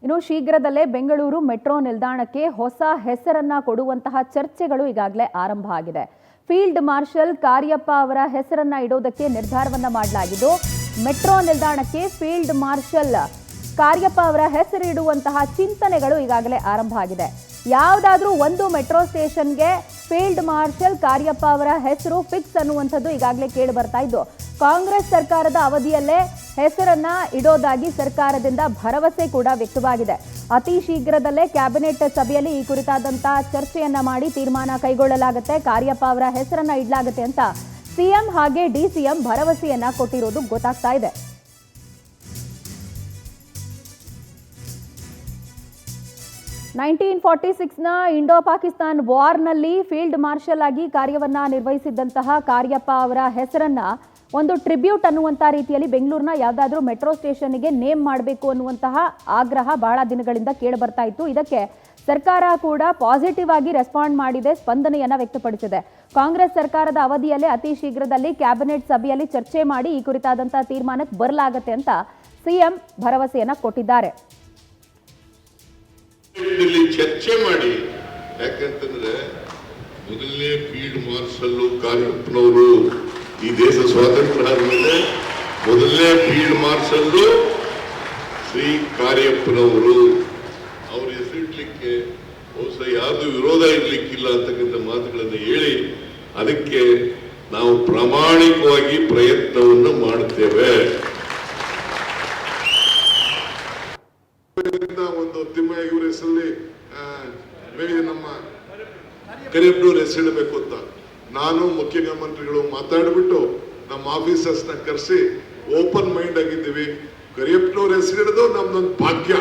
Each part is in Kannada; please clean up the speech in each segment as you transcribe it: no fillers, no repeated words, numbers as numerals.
ಇನ್ನು ಶೀಘ್ರದಲ್ಲೇ ಬೆಂಗಳೂರು ಮೆಟ್ರೋ ನಿಲ್ದಾಣಕ್ಕೆ ಹೊಸ ಹೆಸರನ್ನ ಕೊಡುವಂತಹ ಚರ್ಚೆಗಳು ಈಗಾಗಲೇ ಆರಂಭ ಆಗಿದೆ. ಫೀಲ್ಡ್ ಮಾರ್ಷಲ್ ಕಾರ್ಯಪ್ಪ ಅವರ ಹೆಸರನ್ನ ಇಡೋದಕ್ಕೆ ನಿರ್ಧಾರವನ್ನ ಮಾಡಲಾಗಿದ್ದು, ಮೆಟ್ರೋ ನಿಲ್ದಾಣಕ್ಕೆ ಫೀಲ್ಡ್ ಮಾರ್ಷಲ್ ಕಾರ್ಯಪ್ಪ ಅವರ ಹೆಸರು ಇಡುವಂತಹ ಚಿಂತನೆಗಳು ಈಗಾಗಲೇ ಆರಂಭ ಆಗಿದೆ. ಯಾವುದಾದ್ರೂ ಒಂದು ಮೆಟ್ರೋ ಸ್ಟೇಷನ್ಗೆ ಫೀಲ್ಡ್ ಮಾರ್ಷಲ್ ಕಾರ್ಯಪ್ಪ ಅವರ ಹೆಸರು ಫಿಕ್ಸ್ ಅನ್ನುವಂಥದ್ದು ಈಗಾಗಲೇ ಕೇಳಿ ಬರ್ತಾ ಇದ್ದು, ಕಾಂಗ್ರೆಸ್ ಸರ್ಕಾರದ ಅವಧಿಯಲ್ಲೇ ಹೆಸರನ್ನ ಇಡೋದಾಗಿ ಸರ್ಕಾರದಿಂದ ಭರವಸೆ ಕೂಡ ವ್ಯಕ್ತವಾಗಿದೆ. ಅತಿ ಶೀಘ್ರದಲ್ಲೇ ಕ್ಯಾಬಿನೆಟ್ ಸಭೆಯಲ್ಲಿ ಈ ಕುರಿತಾದಂತಹ ಚರ್ಚೆಯನ್ನ ಮಾಡಿ ತೀರ್ಮಾನ ಕೈಗೊಳ್ಳಲಾಗುತ್ತೆ. ಕಾರ್ಯಪ್ಪ ಅವರ ಹೆಸರನ್ನ ಇಡಲಾಗುತ್ತೆ ಅಂತ ಸಿಎಂ ಹಾಗೆ ಡಿಸಿಎಂ ಭರವಸೆಯನ್ನ ಕೊಟ್ಟಿರೋದು ಗೊತ್ತಾಗ್ತಾ ಇದೆ. ನ ಇಂಡೋ ಪಾಕಿಸ್ತಾನ್ ವಾರ್ನಲ್ಲಿ ಫೀಲ್ಡ್ ಮಾರ್ಷಲ್ ಆಗಿ ಕಾರ್ಯವನ್ನ ನಿರ್ವಹಿಸಿದ್ದಂತಹ ಕಾರ್ಯಪ್ಪ ಅವರ ಹೆಸರನ್ನ ಒಂದು ಟ್ರಿಬ್ಯೂಟ್ ಅನ್ನುವಂಥ ರೀತಿಯಲ್ಲಿ ಬೆಂಗಳೂರಿನ ಯಾವುದಾದ್ರೂ ಮೆಟ್ರೋ ಸ್ಟೇಷನ್ಗೆ ನೇಮ್ ಮಾಡಬೇಕು ಅನ್ನುವಂತಹ ಆಗ್ರಹ ಬಹಳ ದಿನಗಳಿಂದ ಕೇಳಿ ಬರ್ತಾ ಇತ್ತು. ಇದಕ್ಕೆ ಸರ್ಕಾರ ಕೂಡ ಪಾಸಿಟಿವ್ ಆಗಿ ರೆಸ್ಪಾಂಡ್ ಮಾಡಿದೆ, ಸ್ಪಂದನೆಯನ್ನ ವ್ಯಕ್ತಪಡಿಸಿದೆ. ಕಾಂಗ್ರೆಸ್ ಸರ್ಕಾರದ ಅವಧಿಯಲ್ಲೇ ಅತಿ ಶೀಘ್ರದಲ್ಲಿ ಕ್ಯಾಬಿನೆಟ್ ಸಭೆಯಲ್ಲಿ ಚರ್ಚೆ ಮಾಡಿ ಈ ಕುರಿತಾದಂತಹ ತೀರ್ಮಾನಕ್ಕೆ ಬರಲಾಗುತ್ತೆ ಅಂತ ಸಿಎಂ ಭರವಸೆಯನ್ನ ಕೊಟ್ಟಿದ್ದಾರೆ. ಚರ್ಚೆ ಮಾಡಿ, ಯಾಕಂತಂದ್ರೆ ಮೊದಲನೇ ಫೀಲ್ಡ್ ಮಾರ್ಷಲ್ ಕಾರ್ಯಪ್ಪನವರು ಈ ದೇಶ ಸ್ವಾತಂತ್ರ್ಯ ಆದ್ಮೇಲೆ ಮೊದಲನೇ ಫೀಲ್ಡ್ ಮಾರ್ಷಲ್ ಶ್ರೀ ಕಾರ್ಯಪ್ಪನವರು. ಅವ್ರ ಹೆಸರಿಡ್ಲಿಕ್ಕೆ ಬಹುಶಃ ಯಾರ್ದು ವಿರೋಧ ಇರ್ಲಿಕ್ಕಿಲ್ಲ ಅಂತಕ್ಕಂಥ ಮಾತುಗಳನ್ನು ಹೇಳಿ ಅದಕ್ಕೆ ನಾವು ಪ್ರಾಮಾಣಿಕವಾಗಿ ಪ್ರಯತ್ನವನ್ನು ಮಾಡುತ್ತೇವೆ. ಒಂದು ತಿಮ್ಮ ಇವ್ರ ಹೆಸರಲ್ಲಿ ನಮ್ಮ ಕರಿಯಪ್ಪನವ್ರ ಹೆಸರಿಡಬೇಕು ಅಂತ ನಾನು ಮುಖ್ಯಮಂತ್ರಿಗಳು ಮಾತಾಡ್ಬಿಟ್ಟು ನಮ್ಮ ಆಫೀಸರ್ಸ್ನ ಕರೆಸಿ ಓಪನ್ ಮೈಂಡ್ ಆಗಿದ್ದೀವಿ. ಕರಿಯಪ್ಪನವ್ರ ಹೆಸರಿಡೋದು ನಮ್ದೊಂದು ಭಾಗ್ಯ.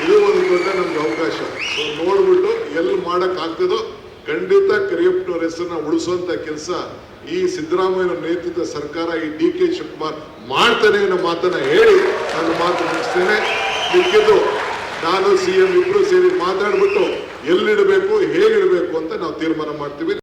ಇದು ಒಂದು ದೊಡ್ಡ ನಮ್ಗೆ ಅವಕಾಶ. ಸೊ ನೋಡ್ಬಿಟ್ಟು ಎಲ್ಲಿ ಮಾಡಕ್ ಆಗ್ತದೋ ಖಂಡಿತ ಕರಿಯಪ್ಪನವ್ರ ಹೆಸರನ್ನ ಉಳಿಸುವಂತ ಕೆಲಸ ಈ ಸಿದ್ದರಾಮಯ್ಯ ನೇತೃತ್ವದ ಸರ್ಕಾರ, ಈ DK ಶಿವಕುಮಾರ್ ಮಾಡ್ತಾನೆ ಅನ್ನೋ ಮಾತನ್ನ ಹೇಳಿ ನನ್ನ ಮಾತು ಮುಗಿಸ್ತೇನೆ. ಮಿಕ್ಕಿದ್ದು ನಾನು CM ಇಬ್ರು ಸೇರಿ ಮಾತಾಡ್ಬಿಟ್ಟು ಎಲ್ಲಿಡಬೇಕು ಹೇಗಿಡಬೇಕು ಅಂತ ನಾವು ತೀರ್ಮಾನ ಮಾಡ್ತೀವಿ.